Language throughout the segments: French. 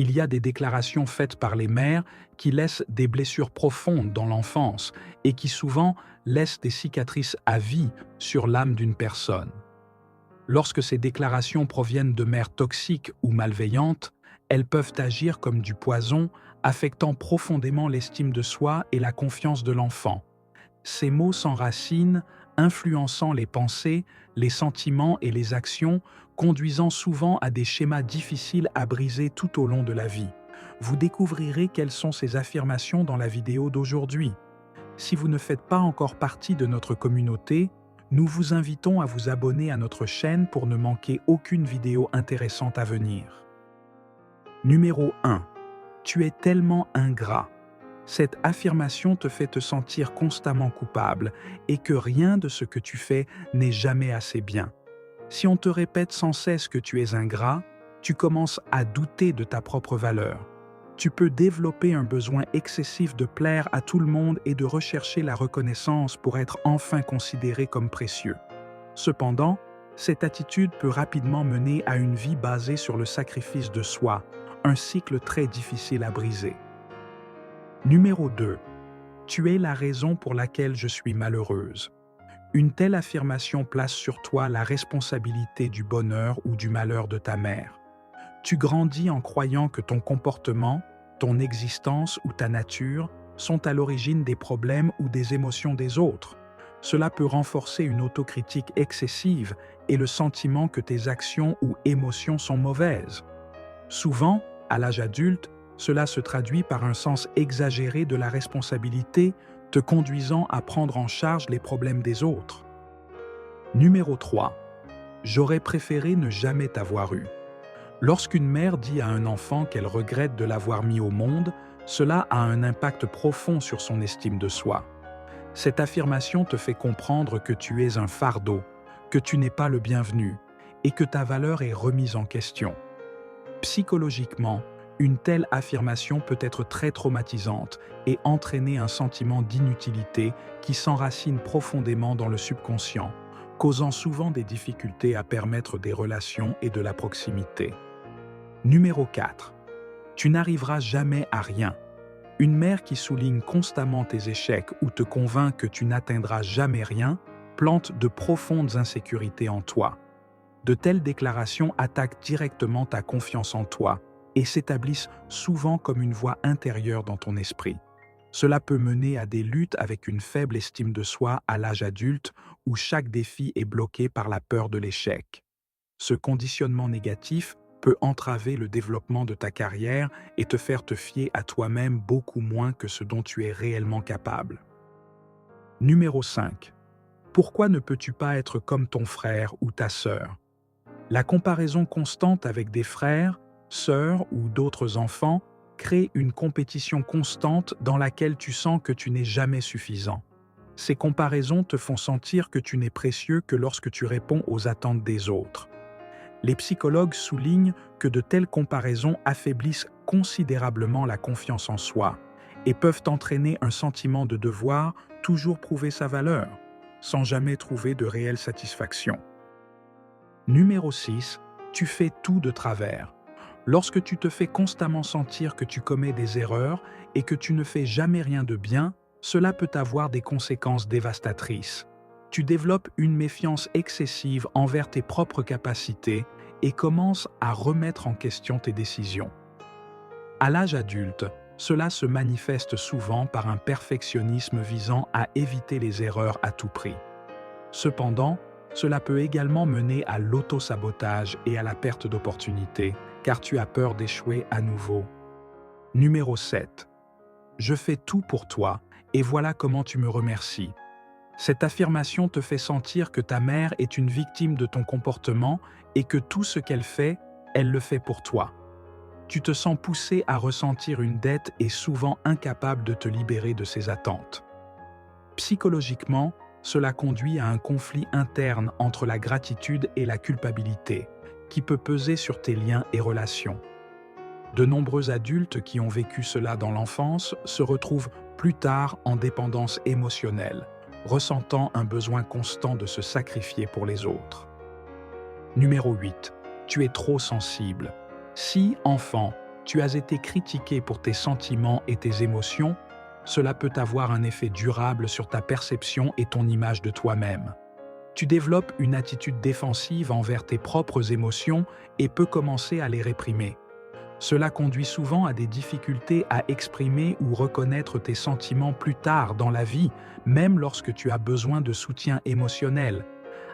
Il y a des déclarations faites par les mères qui laissent des blessures profondes dans l'enfance et qui souvent laissent des cicatrices à vie sur l'âme d'une personne. Lorsque ces déclarations proviennent de mères toxiques ou malveillantes, elles peuvent agir comme du poison, affectant profondément l'estime de soi et la confiance de l'enfant. Ces mots s'enracinent, influençant les pensées, les sentiments et les actions, conduisant souvent à des schémas difficiles à briser tout au long de la vie. Vous découvrirez quelles sont ces affirmations dans la vidéo d'aujourd'hui. Si vous ne faites pas encore partie de notre communauté, nous vous invitons à vous abonner à notre chaîne pour ne manquer aucune vidéo intéressante à venir. Numéro 1. Tu es tellement ingrat. Cette affirmation te fait te sentir constamment coupable et que rien de ce que tu fais n'est jamais assez bien. Si on te répète sans cesse que tu es ingrat, tu commences à douter de ta propre valeur. Tu peux développer un besoin excessif de plaire à tout le monde et de rechercher la reconnaissance pour être enfin considéré comme précieux. Cependant, cette attitude peut rapidement mener à une vie basée sur le sacrifice de soi, un cycle très difficile à briser. Numéro 2. Tu es la raison pour laquelle je suis malheureuse. Une telle affirmation place sur toi la responsabilité du bonheur ou du malheur de ta mère. Tu grandis en croyant que ton comportement, ton existence ou ta nature sont à l'origine des problèmes ou des émotions des autres. Cela peut renforcer une autocritique excessive et le sentiment que tes actions ou émotions sont mauvaises. Souvent, à l'âge adulte, cela se traduit par un sens exagéré de la responsabilité, te conduisant à prendre en charge les problèmes des autres. Numéro 3. J'aurais préféré ne jamais t'avoir eu. Lorsqu'une mère dit à un enfant qu'elle regrette de l'avoir mis au monde, cela a un impact profond sur son estime de soi. Cette affirmation te fait comprendre que tu es un fardeau, que tu n'es pas le bienvenu et que ta valeur est remise en question. Psychologiquement, une telle affirmation peut être très traumatisante et entraîner un sentiment d'inutilité qui s'enracine profondément dans le subconscient, causant souvent des difficultés à permettre des relations et de la proximité. Numéro 4. Tu n'arriveras jamais à rien. Une mère qui souligne constamment tes échecs ou te convainc que tu n'atteindras jamais rien plante de profondes insécurités en toi. De telles déclarations attaquent directement ta confiance en toi et s'établissent souvent comme une voix intérieure dans ton esprit. Cela peut mener à des luttes avec une faible estime de soi à l'âge adulte où chaque défi est bloqué par la peur de l'échec. Ce conditionnement négatif peut entraver le développement de ta carrière et te faire te fier à toi-même beaucoup moins que ce dont tu es réellement capable. Numéro 5. Pourquoi ne peux-tu pas être comme ton frère ou ta sœur? La comparaison constante avec des frères, sœurs ou d'autres enfants crée une compétition constante dans laquelle tu sens que tu n'es jamais suffisant. Ces comparaisons te font sentir que tu n'es précieux que lorsque tu réponds aux attentes des autres. Les psychologues soulignent que de telles comparaisons affaiblissent considérablement la confiance en soi et peuvent entraîner un sentiment de devoir toujours prouver sa valeur, sans jamais trouver de réelle satisfaction. Numéro 6. Tu fais tout de travers. Lorsque tu te fais constamment sentir que tu commets des erreurs et que tu ne fais jamais rien de bien, cela peut avoir des conséquences dévastatrices. Tu développes une méfiance excessive envers tes propres capacités et commences à remettre en question tes décisions. À l'âge adulte, cela se manifeste souvent par un perfectionnisme visant à éviter les erreurs à tout prix. Cependant, cela peut également mener à l'auto-sabotage et à la perte d'opportunités, car tu as peur d'échouer à nouveau. Numéro 7. Je fais tout pour toi, et voilà comment tu me remercies. Cette affirmation te fait sentir que ta mère est une victime de ton comportement et que tout ce qu'elle fait, elle le fait pour toi. Tu te sens poussé à ressentir une dette et souvent incapable de te libérer de ses attentes. Psychologiquement, cela conduit à un conflit interne entre la gratitude et la culpabilité, qui peut peser sur tes liens et relations. De nombreux adultes qui ont vécu cela dans l'enfance se retrouvent plus tard en dépendance émotionnelle, ressentant un besoin constant de se sacrifier pour les autres. Numéro 8. Tu es trop sensible. Si, enfant, tu as été critiqué pour tes sentiments et tes émotions, cela peut avoir un effet durable sur ta perception et ton image de toi-même. Tu développes une attitude défensive envers tes propres émotions et peux commencer à les réprimer. Cela conduit souvent à des difficultés à exprimer ou reconnaître tes sentiments plus tard dans la vie, même lorsque tu as besoin de soutien émotionnel.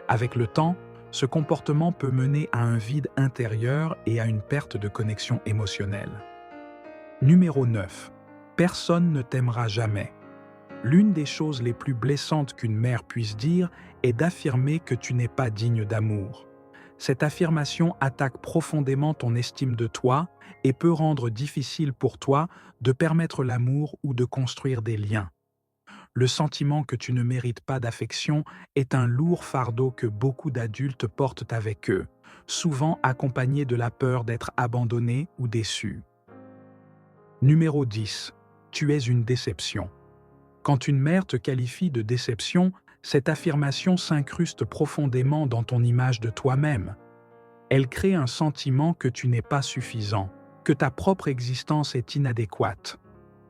Avec le temps, ce comportement peut mener à un vide intérieur et à une perte de connexion émotionnelle. Numéro 9. Personne ne t'aimera jamais. L'une des choses les plus blessantes qu'une mère puisse dire est d'affirmer que tu n'es pas digne d'amour. Cette affirmation attaque profondément ton estime de toi et peut rendre difficile pour toi de permettre l'amour ou de construire des liens. Le sentiment que tu ne mérites pas d'affection est un lourd fardeau que beaucoup d'adultes portent avec eux, souvent accompagné de la peur d'être abandonné ou déçu. Numéro 10. Tu es une déception. Quand une mère te qualifie de déception, cette affirmation s'incruste profondément dans ton image de toi-même. Elle crée un sentiment que tu n'es pas suffisant, que ta propre existence est inadéquate.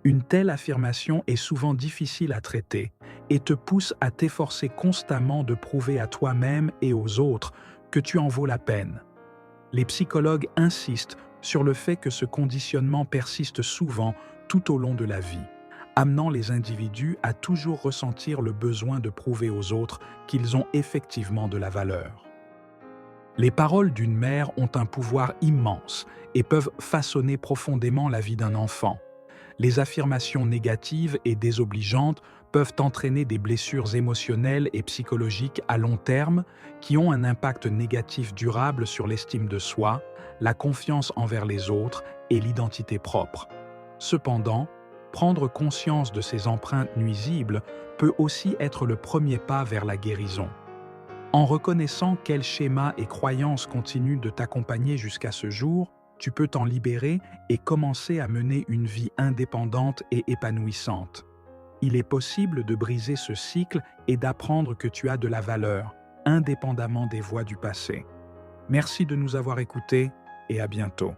Une telle affirmation est souvent difficile à traiter et te pousse à t'efforcer constamment de prouver à toi-même et aux autres que tu en vaux la peine. Les psychologues insistent sur le fait que ce conditionnement persiste souvent tout au long de la vie, amenant les individus à toujours ressentir le besoin de prouver aux autres qu'ils ont effectivement de la valeur. Les paroles d'une mère ont un pouvoir immense et peuvent façonner profondément la vie d'un enfant. Les affirmations négatives et désobligeantes peuvent entraîner des blessures émotionnelles et psychologiques à long terme qui ont un impact négatif durable sur l'estime de soi, la confiance envers les autres et l'identité propre. Cependant, prendre conscience de ces empreintes nuisibles peut aussi être le premier pas vers la guérison. En reconnaissant quels schémas et croyances continuent de t'accompagner jusqu'à ce jour, tu peux t'en libérer et commencer à mener une vie indépendante et épanouissante. Il est possible de briser ce cycle et d'apprendre que tu as de la valeur, indépendamment des voies du passé. Merci de nous avoir écoutés et à bientôt.